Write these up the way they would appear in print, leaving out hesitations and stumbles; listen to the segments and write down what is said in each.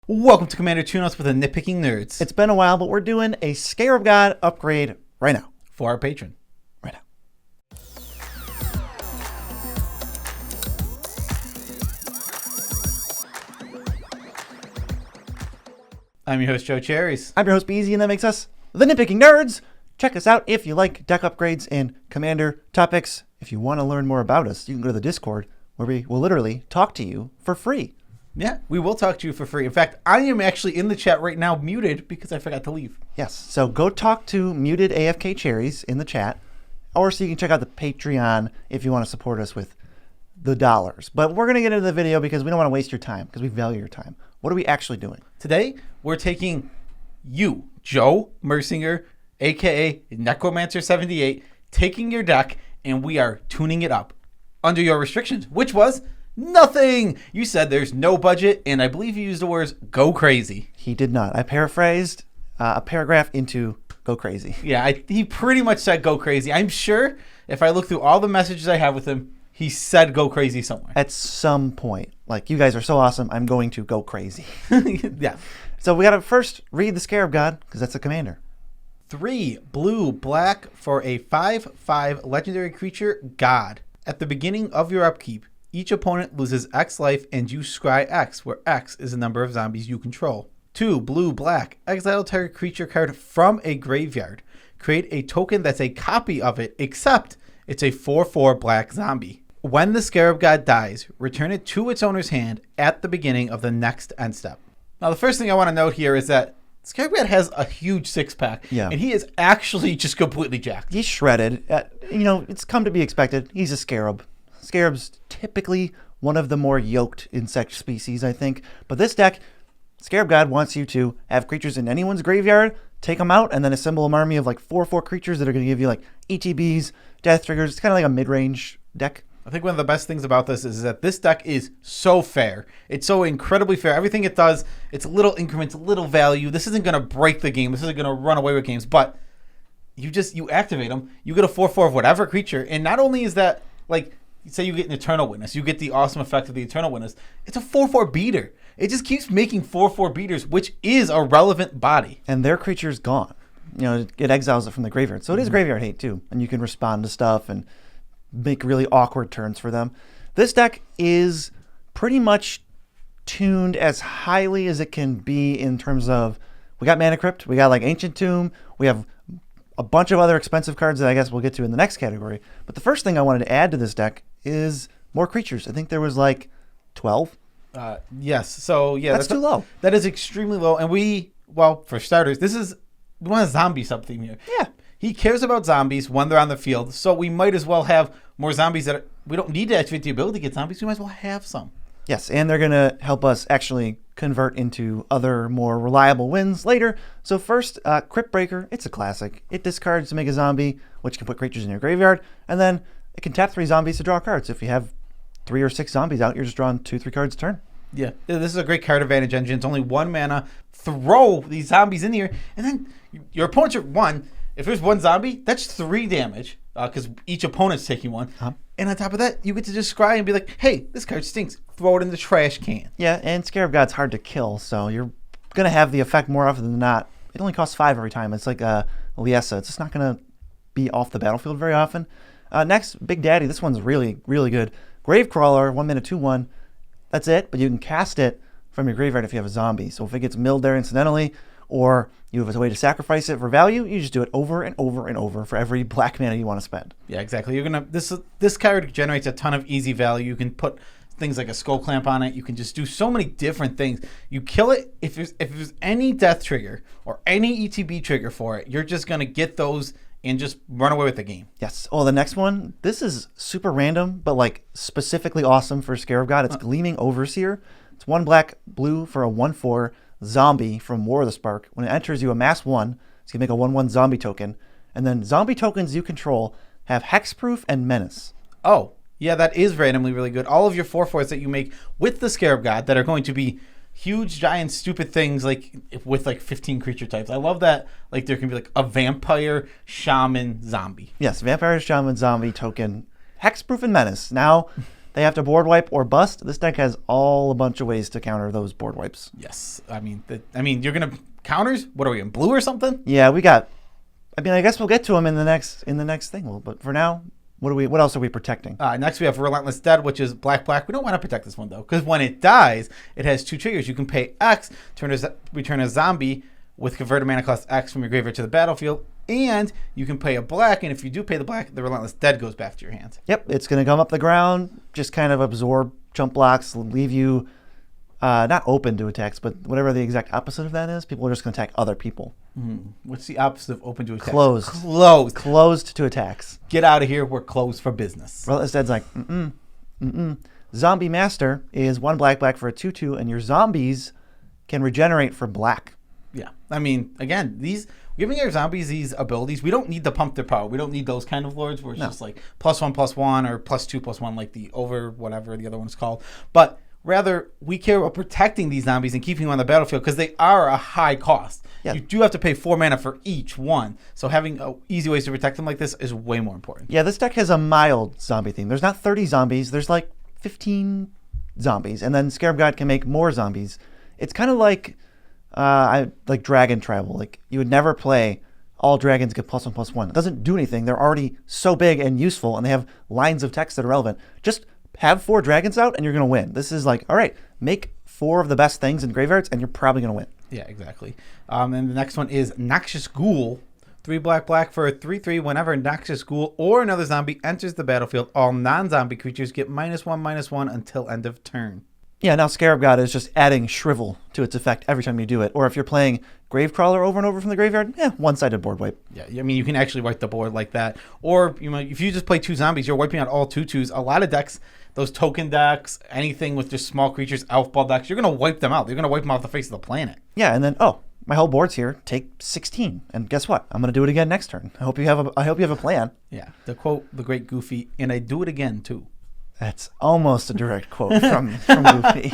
Welcome to Commander Tune-Ups with the Nitpicking Nerds. It's been a while, but we're doing a Scarab God upgrade right now. For our patron. Right now. I'm your host, Joe Cherries. I'm your host, Beezy, and that makes us the Nitpicking Nerds. Check us out if you like deck upgrades and Commander topics. If you want to learn more about us, you can go to the Discord, where we will literally talk to you for free. Yeah, we will talk to you for free. In fact, I am actually in the chat right now muted because I forgot to leave. Yes, so go talk to muted AFK Cherries in the chat, or so you can check out the Patreon if you want to support us with the dollars. But we're going to get into the video because we don't want to waste your time, because we value your time. What are we actually doing? Today, we're taking you, Joe Mersinger, a.k.a. Necromancer78, taking your deck, and we are tuning it up under your restrictions, which was nothing. You said there's no budget, and I believe you used the words "go crazy." He did not. I paraphrased a paragraph into "go crazy." Yeah, he pretty much said "go crazy." I'm sure if I look through all the messages I have with him, he said "go crazy" somewhere. At some point, like, you guys are so awesome, I'm going to go crazy. Yeah. So we got to first read the Scarab God, because that's a commander. 3 blue black for a 5/5 legendary creature God. At the beginning of your upkeep, each opponent loses X life and you scry X, where X is the number of zombies you control. 2 blue black, exile target creature card from a graveyard. Create a token that's a copy of it, except it's a 4/4 black zombie. When the Scarab God dies, return it to its owner's hand at the beginning of the next end step. Now, the first thing I want to note here is that Scarab God has a huge 6-pack, and he is actually just completely jacked. He's shredded. It's come to be expected. He's a scarab. Scarab's typically one of the more yoked insect species, I think. But this deck, Scarab God wants you to have creatures in anyone's graveyard, take them out, and then assemble an army of like 4/4 creatures that are going to give you like ETBs, death triggers. It's kind of like a mid-range deck. I think one of the best things about this is that this deck is so fair. It's so incredibly fair. Everything it does, it's little increments, little value. This isn't going to break the game. This isn't going to run away with games. But you activate them. You get a 4/4 of whatever creature. And not only is that, like, say you get an Eternal Witness. You get the awesome effect of the Eternal Witness. It's a 4/4 beater. It just keeps making 4/4 beaters, which is a relevant body. And their creature's gone. It exiles it from the graveyard. So it is graveyard hate, too. And you can respond to stuff and make really awkward turns for them. This deck is pretty much tuned as highly as it can be in terms of, we got Mana Crypt, we got like Ancient Tomb, we have a bunch of other expensive cards that I guess we'll get to in the next category. But the first thing I wanted to add to this deck is more creatures. I think there was like 12. Yes. So yeah, that's too low. That is extremely low. And for starters, we want a zombie sub-theme here. Yeah. He cares about zombies when they're on the field, so we might as well have more zombies we don't need to activate the ability to get zombies. We might as well have some. Yes, and they're going to help us actually convert into other more reliable wins later. So first, Crypt Breaker. It's a classic. It discards to make a zombie, which can put creatures in your graveyard, and then it can tap 3 zombies to draw cards. If you have 3 or 6 zombies out, you're just drawing 2-3 cards a turn. Yeah, this is a great card advantage engine. It's only 1 mana. Throw these zombies in here, and then your opponents are 1. If there's 1 zombie, that's 3 damage, because each opponent's taking 1. And on top of that, you get to just scry and be like, hey, this card stinks. Throw it in the trash can. Yeah, and Scarab God's hard to kill, so you're going to have the effect more often than not. It only costs 5 every time. It's like Liesa. It's just not going to be off the battlefield very often. Next, Big Daddy. This one's really, really good. Gravecrawler, 1 mana, 2/1. That's it, but you can cast it from your graveyard if you have a zombie. So if it gets milled there incidentally, or you have a way to sacrifice it for value, you just do it over and over and over for every black mana you want to spend. Yeah, exactly. This card generates a ton of easy value. You can put things like a skull clamp on it. You can just do so many different things. You kill it if there's any death trigger or any ETB trigger for it, you're just gonna get those and just run away with the game. Yes. Oh, the next one. This is super random, but like specifically awesome for Scarab God. It's Gleaming Overseer. It's 1 black blue for a 1/4 zombie from War of the Spark. When it enters, you amass 1. So you can make a 1/1 zombie token. And then zombie tokens you control have hexproof and menace. Oh, yeah, that is randomly really good. All of your 4/4s that you make with the Scarab God that are going to be huge, giant, stupid things like with like 15 creature types. I love that. Like there can be like a vampire, shaman, zombie. Yes, vampire, shaman, zombie token, hexproof and menace. Now, they have to board wipe or bust. This deck has a bunch of ways to counter those board wipes. Yes. I mean, you're going to counters? What are we, in blue or something? Yeah, we got, I mean, I guess we'll get to them in the next thing. But for now, what else are we protecting? Next we have Relentless Dead, which is black. We don't want to protect this one though, because when it dies, it has 2 triggers. You can pay X, return a zombie with converted mana cost X from your graveyard to the battlefield, and you can pay a black, and if you do pay the black, the Relentless Dead goes back to your hand. Yep, it's going to come up the ground, just kind of absorb chump blocks, leave you not open to attacks, but whatever the exact opposite of that is. People are just going to attack other people. What's the opposite of open to attacks? Closed. Closed to attacks. Get out of here. We're closed for business. Relentless Dead's like, Zombie Master is 1 black for a 2/2, and your zombies can regenerate for black. Yeah. I mean, again, giving our zombies these abilities, we don't need to pump their power. We don't need those kind of lords where it's just like +1/+1 or +2/+1 like the over whatever the other one's called. But rather, we care about protecting these zombies and keeping them on the battlefield because they are a high cost. Yeah. You do have to pay 4 mana for each one. So having easy ways to protect them like this is way more important. Yeah, this deck has a mild zombie theme. There's not 30 zombies. There's like 15 zombies. And then Scarab God can make more zombies. It's kind of like like Dragon Travel. Like, you would never play all dragons get +1/+1. It doesn't do anything. They're already so big and useful, and they have lines of text that are relevant. Just have 4 dragons out, and you're going to win. This is like, all right, make 4 of the best things in graveyards, and you're probably going to win. Yeah, exactly. And the next one is Noxious Ghoul. 3 black for a 3/3. Whenever Noxious Ghoul or another zombie enters the battlefield, all non-zombie creatures get -1/-1 until end of turn. Yeah, now Scarab God is just adding Shrivel to its effect every time you do it. Or if you're playing Gravecrawler over and over from the graveyard, one-sided board wipe. Yeah, I mean, you can actually wipe the board like that. Or if you just play 2 zombies, you're wiping out all 2/2s. A lot of decks, those token decks, anything with just small creatures, elf ball decks, you're going to wipe them out. You're going to wipe them off the face of the planet. Yeah, and then, my whole board's here. Take 16. And guess what? I'm going to do it again next turn. I hope you have a plan. Yeah, to quote the great Goofy, and I do it again, too. That's almost a direct quote from Goofy.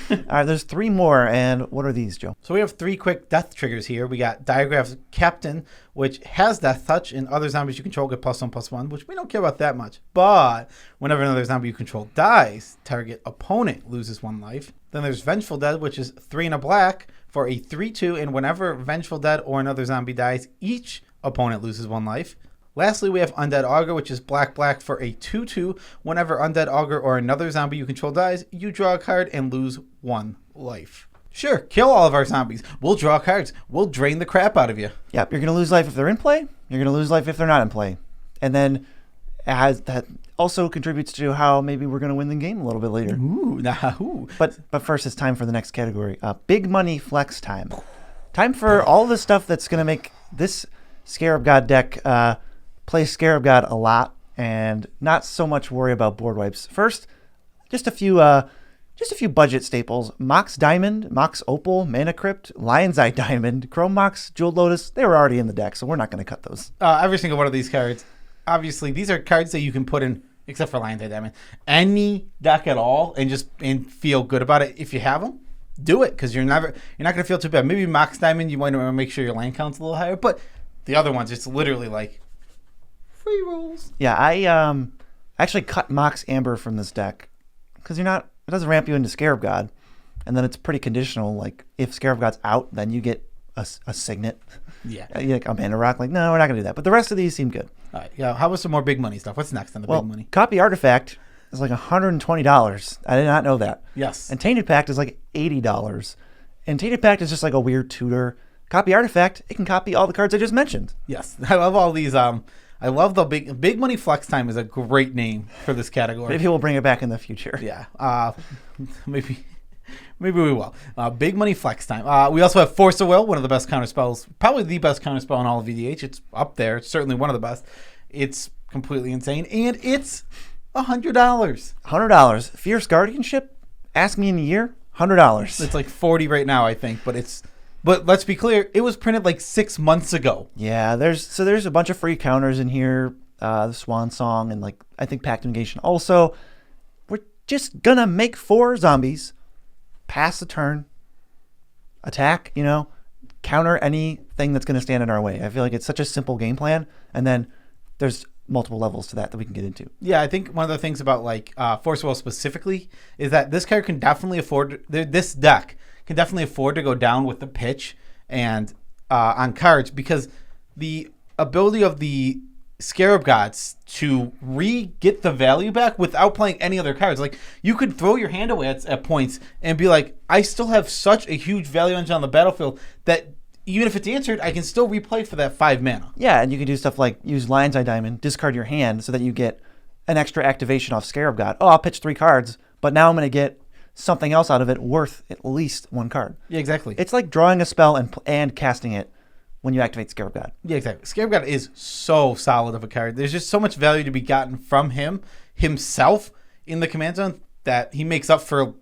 All right, there's 3 more, and what are these, Joe? So we have 3 quick death triggers here. We got Diagraph's Captain, which has Death Touch, and other zombies you control get +1/+1, which we don't care about that much. But whenever another zombie you control dies, target opponent loses 1 life. Then there's Vengeful Dead, which is 3 and a black for a 3/2, and whenever Vengeful Dead or another zombie dies, each opponent loses 1 life. Lastly, we have Undead Augur, which is black for a 2/2. Whenever Undead Augur or another zombie you control dies, you draw a card and lose 1 life. Sure, kill all of our zombies. We'll draw cards. We'll drain the crap out of you. Yep, you're going to lose life if they're in play. You're going to lose life if they're not in play. And then that also contributes to how maybe we're going to win the game a little bit later. Ooh. But first, it's time for the next category. Big money flex time. Time for all the stuff that's going to make this Scarab God deck play Scarab God a lot and not so much worry about board wipes. First, just a few budget staples. Mox Diamond, Mox Opal, Mana Crypt, Lion's Eye Diamond, Chrome Mox, Jeweled Lotus. They were already in the deck, so we're not going to cut those. Every single one of these cards. Obviously, these are cards that you can put in, except for Lion's Eye Diamond, any deck at all and feel good about it. If you have them, do it, because you're not going to feel too bad. Maybe Mox Diamond, you might want to make sure your land count's a little higher, but the other ones, it's literally like free rolls. Yeah, I actually cut Mox Amber from this deck because it doesn't ramp you into Scarab God, and then it's pretty conditional. Like, if Scarab God's out, then you get a Signet. Yeah. You like a Mana Rock. Like, no, we're not going to do that. But the rest of these seem good. All right. Yeah. How about some more big money stuff? What's next on the big money? Copy Artifact is like $120. I did not know that. Yes. And Tainted Pact is like $80. And Tainted Pact is just like a weird tutor. Copy Artifact, it can copy all the cards I just mentioned. Yes. I love all these. I love the big money flex time is a great name for this category. Maybe we'll bring it back in the future. Yeah. Maybe we will. Big money flex time. We also have Force of Will, one of the best counter spells, probably the best counter spell in all of VDH. It's up there. It's certainly one of the best. It's completely insane, and it's $100. $100. Fierce Guardianship. Ask me in a year. $100. It's like 40 right now, I think, But let's be clear, it was printed like 6 months ago. Yeah, there's a bunch of free counters in here. The Swan Song and I think Pact Negation. Also, we're just gonna make 4 zombies, pass the turn, attack, counter anything that's gonna stand in our way. I feel like it's such a simple game plan. And then there's multiple levels to that we can get into. Yeah, I think one of the things about like Force Will specifically is that this card can definitely afford, this deck can definitely afford to go down with the pitch and on cards, because the ability of the Scarab Gods to get the value back without playing any other cards. Like, you could throw your hand away at points and be like, I still have such a huge value engine on the battlefield that even if it's answered, I can still replay for that 5 mana. Yeah, and you can do stuff like use Lion's Eye Diamond, discard your hand so that you get an extra activation off Scarab God. Oh, I'll pitch 3 cards, but now I'm going to get something else out of it worth at least 1 card. Yeah, exactly. It's like drawing a spell and casting it when you activate Scarab God. Yeah, exactly. Scarab God is so solid of a card. There's just so much value to be gotten from himself in the command zone, that he makes up for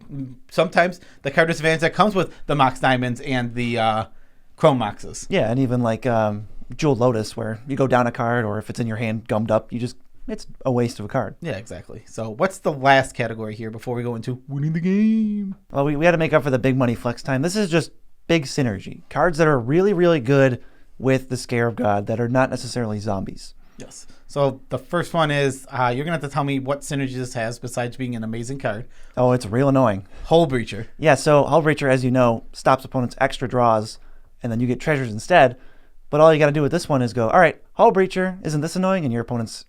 sometimes the card disadvantage that comes with the Mox Diamonds and the Chrome Moxes. Yeah, and even like Jeweled Lotus, where you go down a card, or if it's in your hand gummed up, it's a waste of a card. Yeah, exactly. So what's the last category here before we go into winning the game? Well, we had to make up for the big money flex time. This is just big synergy. Cards that are really, really good with the Scarab God that are not necessarily zombies. Yes. So the first one is, you're going to have to tell me what synergy this has besides being an amazing card. Oh, it's real annoying. Hull Breacher. Yeah, so Hull Breacher, as you know, stops opponents' extra draws, and then you get treasures instead. But all you got to do with this one is go, all right, Hull Breacher, isn't this annoying? And your opponent's,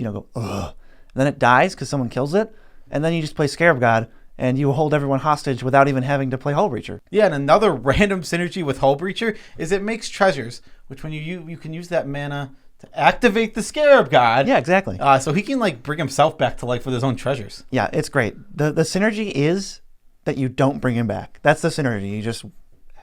go, ugh. And then it dies because someone kills it, and then you just play Scarab God, and you hold everyone hostage without even having to play Hull Breacher. Yeah, and another random synergy with Hull Breacher is it makes treasures, which when you can use that mana to activate the Scarab God. Yeah, exactly. So he can like bring himself back to life with his own treasures. Yeah, it's great. The synergy is that you don't bring him back. That's the synergy. You just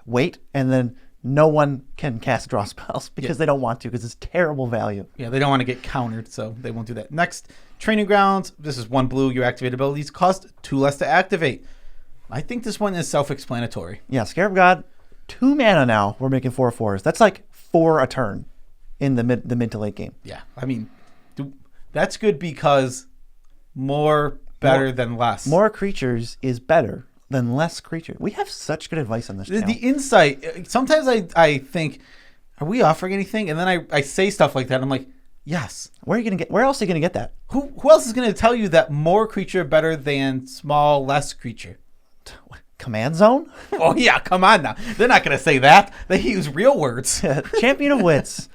wait, and then no one can cast draw spells because they don't want to, because it's terrible value. Yeah, they don't want to get countered, so they won't do that. Next, Training Grounds. This is 1 blue. Your activated abilities cost 2 less to activate. I think this one is self-explanatory. Yeah, Scarab God, 2 mana now. We're making 4/4s. That's like 4 a turn in the mid to late game. Yeah, I mean, that's good because more better than less. More creatures is better than less creature. We have such good advice on this channel. The insight, sometimes I think, are we offering anything? And then I say stuff like that. I'm like, yes. Where else are you gonna get that? Who else is gonna tell you that more creature better than small less creature? Command Zone? Oh yeah, come on now. They're not gonna say that. They use real words. Champion of Wits.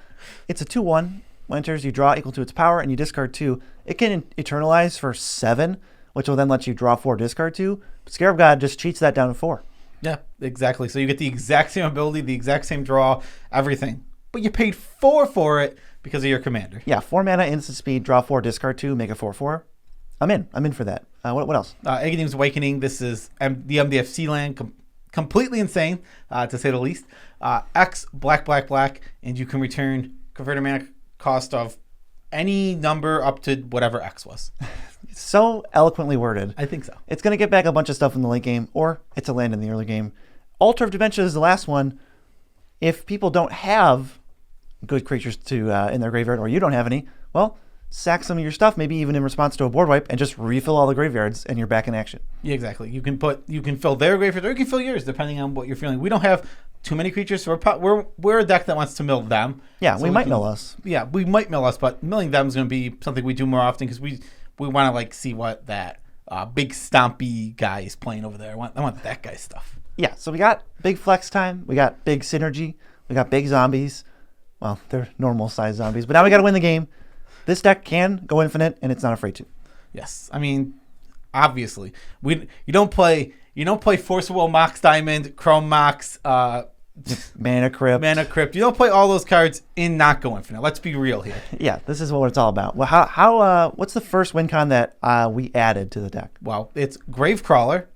It's a 2/1. When enters, you draw equal to its power, and you discard 2. It can eternalize for 7, which will then let you draw 4, discard 2. But Scarab God just cheats that down to 4. Yeah, exactly. So you get the exact same ability, the exact same draw, everything. But you paid 4 for it because of your commander. Yeah, 4 mana, instant speed, draw 4, discard 2, make a 4/4. I'm in for that. What else? Aghanim's Awakening. This is the MDFC land. Completely insane, to say the least. X, black, and you can convert a mana cost of any number up to whatever X was. It's so eloquently worded. I think so. It's going to get back a bunch of stuff in the late game, or it's a land in the early game. Altar of Dementia is the last one. If people don't have good creatures to in their graveyard, or you don't have any, well, sack some of your stuff, maybe even in response to a board wipe, and just refill all the graveyards, and you're back in action. Yeah, exactly. You can fill their graveyard, or you can fill yours, depending on what you're feeling. We don't have too many creatures, so we're a deck that wants to mill them. Yeah, so we might mill us. Yeah, we might mill us, but milling them is going to be something we do more often because we want to like see what that big stompy guy is playing over there. I want that guy's stuff. Yeah, so we got big flex time, we got big synergy, we got big zombies. Well, they're normal size zombies, but now we got to win the game. This deck can go infinite, and it's not afraid to. Yes, I mean, obviously, you don't play Force of Will, Mox Diamond, Chrome Mox, Mana Crypt. You don't play all those cards in not go infinite. Let's be real here. Yeah, this is what it's all about. Well, how what's the first win con that we added to the deck? Well, it's Gravecrawler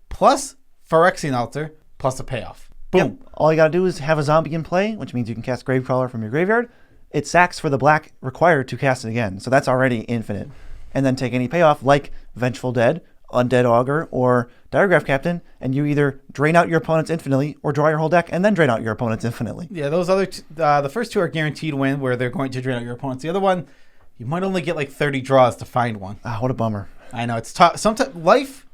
plus Phyrexian Altar plus a payoff. Boom. Yep. All you got to do is have a zombie in play, which means you can cast Gravecrawler from your graveyard. It sacks for the black required to cast it again, so that's already infinite. And then take any payoff like Vengeful Dead, Undead Augur, or Diregraph Captain, and you either drain out your opponents infinitely or draw your whole deck and then drain out your opponents infinitely. Yeah, those other the first 2 are guaranteed win, where they're going to drain out your opponents. The other one, you might only get like 30 draws to find one. What a bummer. I know, it's tough. Sometimes life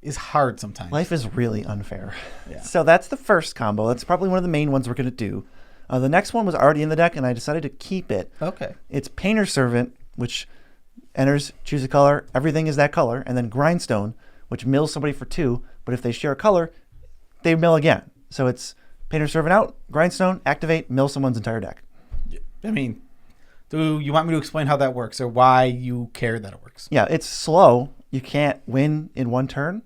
is hard sometimes. Life is really unfair. Yeah. So that's the first combo. That's probably one of the main ones we're going to do. The next one was already in the deck, and I decided to keep it. Okay. It's Painter's Servant, which enters, choose a color, everything is that color, and then Grindstone, which mills somebody for 2, but if they share a color, they mill again. So it's Painter's Servant out, Grindstone, activate, mill someone's entire deck. I mean, do you want me to explain how that works or why you care that it works? Yeah, it's slow. You can't win in one turn.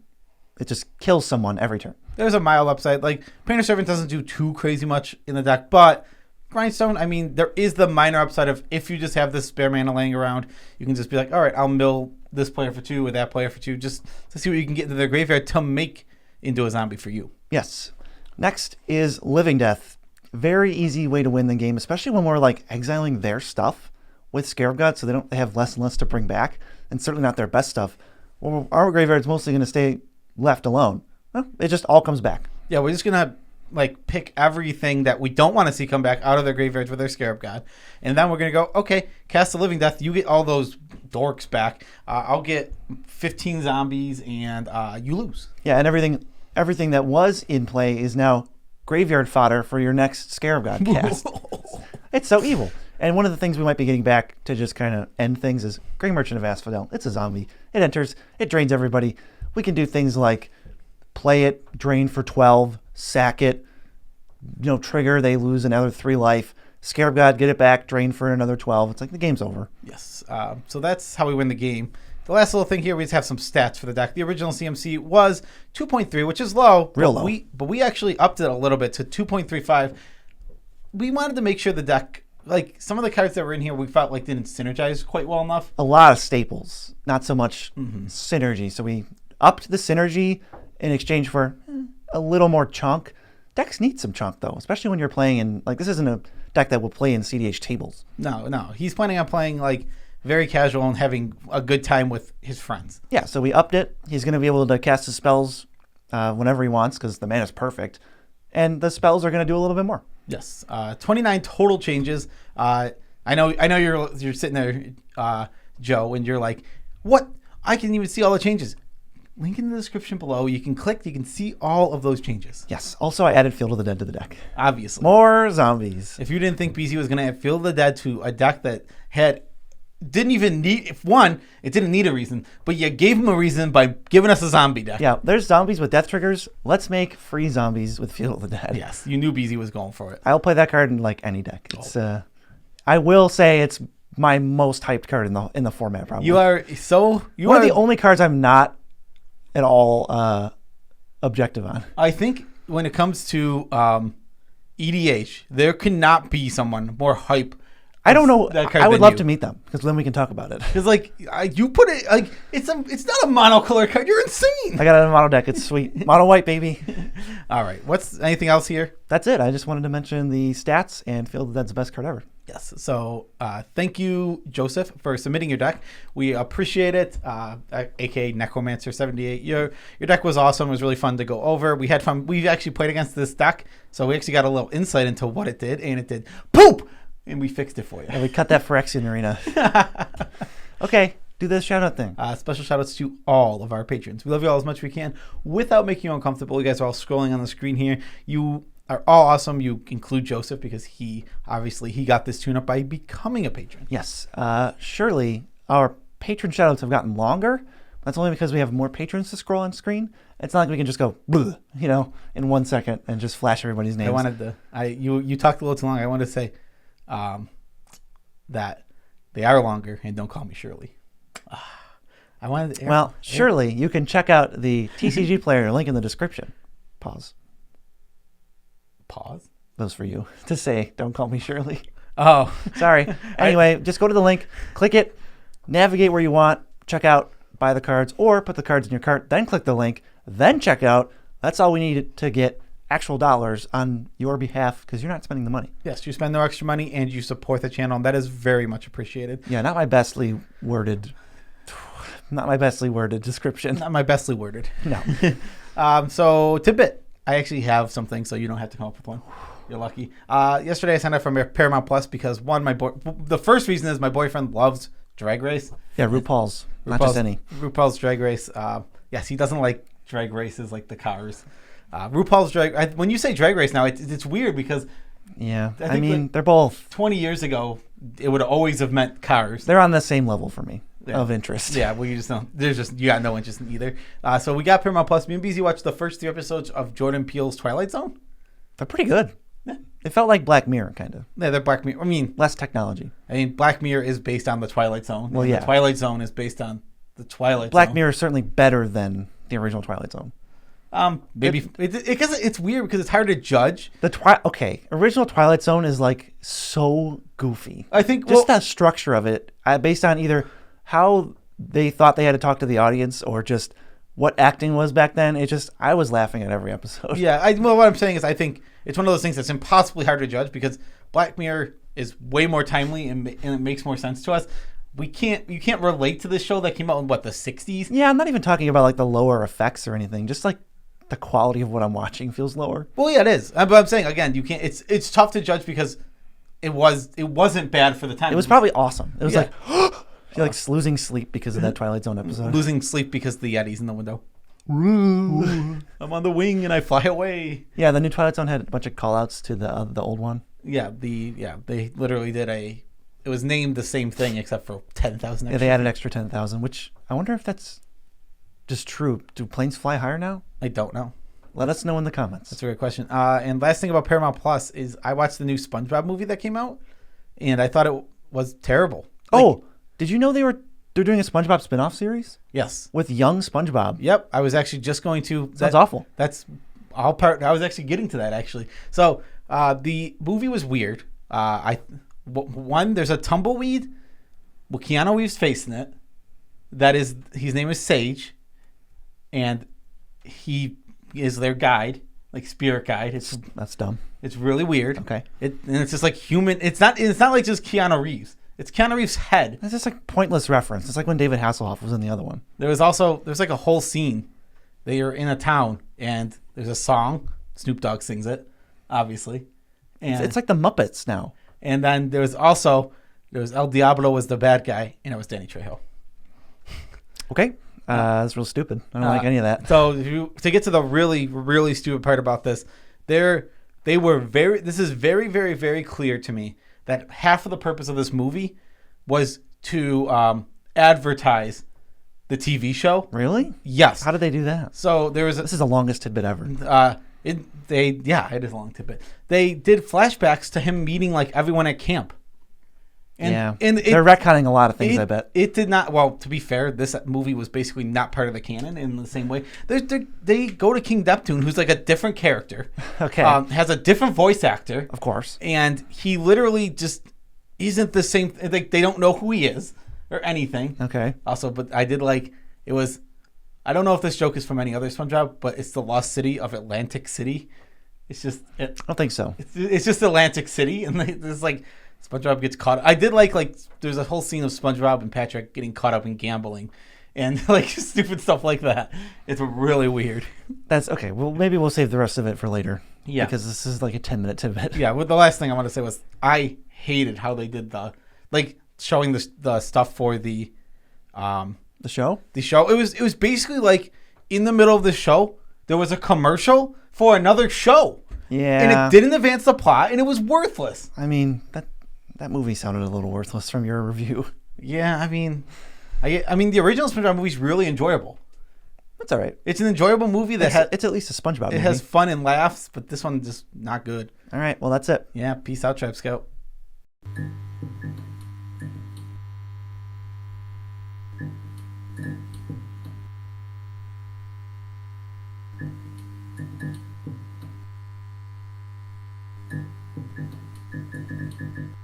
It just kills someone every turn. There's a mild upside. Like, Painter's Servant doesn't do too crazy much in the deck, but Grindstone, I mean, there is the minor upside of if you just have this spare mana laying around, you can just be like, all right, I'll mill this player for 2 or that player for 2 just to see what you can get into their graveyard to make into a zombie for you. Yes. Next is Living Death. Very easy way to win the game, especially when we're like exiling their stuff with Scarab God, so they have less and less to bring back, and certainly not their best stuff. Well, our graveyard's mostly going to stay left alone. Well, it just all comes back. Yeah, we're just going to like pick everything that we don't want to see come back out of their graveyards with their Scarab God, and then we're going to go, okay, cast a Living Death. You get all those dorks back. I'll get 15 zombies, and you lose. Yeah, and everything that was in play is now graveyard fodder for your next Scarab God cast. It's so evil. And one of the things we might be getting back to just kind of end things is Grey Merchant of Asphodel. It's a zombie. It enters. It drains everybody. We can do things like play it, drain for 12, sack it, trigger, they lose another 3 life. Scarab God, get it back, drain for another 12. It's like the game's over. Yes. So that's how we win the game. The last little thing here, we just have some stats for the deck. The original CMC was 2.3, which is low. Real low. But we actually upped it a little bit to 2.35. We wanted to make sure the deck, like some of the cards that were in here, we felt like didn't synergize quite well enough. A lot of staples, not so much synergy. So we upped the synergy in exchange for a little more chunk. Decks need some chunk, though, especially when you're playing in, like, this isn't a deck that will play in CDH tables. No. He's planning on playing, like, very casual and having a good time with his friends. Yeah, so we upped it. He's going to be able to cast his spells whenever he wants because the mana's perfect. And the spells are going to do a little bit more. Yes. 29 total changes. I know you're sitting there, Joe, and you're like, what? I can even see all the changes. Link in the description below. You can click. You can see all of those changes. Yes. Also, I added Field of the Dead to the deck. Obviously. More zombies. If you didn't think BC was going to add Field of the Dead to a deck that didn't even need, it didn't need a reason, but you gave him a reason by giving us a zombie deck. Yeah, there's zombies with death triggers. Let's make free zombies with Field of the Dead. Yes, you knew BZ was going for it. I'll play that card in like any deck. It's I will say it's my most hyped card in the format. Probably you are one of the only cards I'm not at all objective on. I think when it comes to EDH, there cannot be someone more hype. I don't know. I would love to meet them because then we can talk about it. Because like you put it like it's not a monocolor card. You're insane. I got it in a mono deck. It's sweet. Mono white, baby. All right. What's anything else here? That's it. I just wanted to mention the stats and feel that that's the best card ever. Yes. So thank you, Joseph, for submitting your deck. We appreciate it. AKA Necromancer 78. Your deck was awesome. It was really fun to go over. We had fun. We actually played against this deck, so we actually got a little insight into what it did, and it did poop. And we fixed it for you. And we cut that Phyrexian Arena. Okay, do the shout out thing. Special shout outs to all of our patrons. We love you all as much as we can without making you uncomfortable. You guys are all scrolling on the screen here. You are all awesome. You include Joseph because he got this tune up by becoming a patron. Yes. Surely our patron shout outs have gotten longer. That's only because we have more patrons to scroll on screen. It's not like we can just go, in 1 second and just flash everybody's names. You talked a little too long. I wanted to say, that they are longer, and don't call me Shirley. Shirley, you can check out the TCG player link in the description. Pause. Those for you to say, don't call me Shirley. Oh, sorry. Anyway, just go to the link, click it, navigate where you want, check out, buy the cards, or put the cards in your cart, then click the link, then check out. That's all we need to get actual dollars on your behalf because you're not spending the money. Yes, you spend no extra money and you support the channel, and that is very much appreciated. Yeah, not my bestly worded description. Not my bestly worded. No. So tidbit, I actually have something, so you don't have to come up with one. You're lucky. Yesterday I signed up for Paramount Plus because the first reason is my boyfriend loves Drag Race. Yeah, RuPaul's not just any. RuPaul's Drag Race. Yes, he doesn't like drag races like the cars. RuPaul's Drag. When you say Drag Race now, it's weird because Yeah, I I think, mean, like, they're both. 20 years ago, it would always have meant Cars. They're on the same level for me Yeah. of interest. Yeah, well, you just don't. You got no interest in either. So we got Paramount Plus. Me and BZ watched the first 3 episodes of Jordan Peele's Twilight Zone. They're pretty good. Yeah. It felt like Black Mirror, kind of. Yeah, they're Black Mirror. Less technology. Black Mirror is based on the Twilight Zone. Well, and yeah. The Twilight Zone is based on the Twilight Zone. Black Mirror is certainly better than the original Twilight Zone. Maybe because it's weird because it's hard to judge. Original Twilight Zone is like so goofy. I think Just the structure of it, based on either how they thought they had to talk to the audience or just what acting was back then. I was laughing at every episode. Yeah, what I'm saying is I think it's one of those things that's impossibly hard to judge because Black Mirror is way more timely and it makes more sense to us. You can't relate to this show that came out in the 60s. Yeah, I'm not even talking about like the lower effects or anything. Just like the quality of what I'm watching feels lower. Well, yeah, it is. But I'm saying again, you can't. It's tough to judge because it wasn't bad for the time. It was probably awesome. It was Yeah. you're like losing sleep because of that Twilight Zone episode. Losing sleep because the Yeti's in the window. I'm on the wing and I fly away. Yeah, the new Twilight Zone had a bunch of call-outs to the old one. Yeah, they literally did it was named the same thing except for 10,000 Yeah, they added extra 10,000, which I wonder if that's just true. Do planes fly higher now? I don't know. Let us know in the comments. That's a great question. And last thing about Paramount Plus is I watched the new SpongeBob movie that came out, and I thought it was terrible. Did you know they're doing a SpongeBob spin-off series? Yes. With young SpongeBob. Yep. I was actually just going to. Sounds awful. That's all part. I was actually getting to that actually. So the movie was weird. There's a tumbleweed with Keanu Reeves' face in it. His name is Sage, and he is their guide, like spirit guide. That's dumb. It's really weird. Okay. And it's just like human. It's not like just Keanu Reeves. It's Keanu Reeves' head. It's just like pointless reference. It's like when David Hasselhoff was in the other one. There's like a whole scene. They are in a town and there's a song. Snoop Dogg sings it, obviously. And it's like the Muppets now. And then there was El Diablo was the bad guy, and it was Danny Trejo. Okay. That's real stupid. I don't like any of that. So to get to the really, really stupid part about this, this is very, very, very clear to me that half of the purpose of this movie was to advertise the TV show. Really? Yes. How did they do that? So this is the longest tidbit ever. It is a long tidbit. They did flashbacks to him meeting like everyone at camp. And they're retconning a lot of things, I bet. It did not. Well, to be fair, this movie was basically not part of the canon in the same way. They go to King Neptune, who's like a different character. Okay. Has a different voice actor. Of course. And he literally just isn't the same. Like, they don't know who he is or anything. Okay. Also, but I did like, it was, I don't know if this joke is from any other SpongeBob, but it's the lost city of Atlantic City. It's just. I don't think so. It's just Atlantic City. And it's like, SpongeBob gets caught. I did like there's a whole scene of SpongeBob and Patrick getting caught up in gambling and like stupid stuff like that. It's really weird. That's okay. Well, maybe we'll save the rest of it for later. Yeah. Because this is like a 10-minute tidbit. Yeah. Well, the last thing I want to say was I hated how they did showing the stuff for the show. The show. It was basically like in the middle of the show there was a commercial for another show. Yeah. And it didn't advance the plot and it was worthless. I mean that movie sounded a little worthless from your review. Yeah, I mean the original SpongeBob movie is really enjoyable. That's all right. It's an enjoyable movie it's at least a SpongeBob movie. It has fun and laughs, but this one just not good. All right, well that's it. Yeah, peace out, Tribe Scout.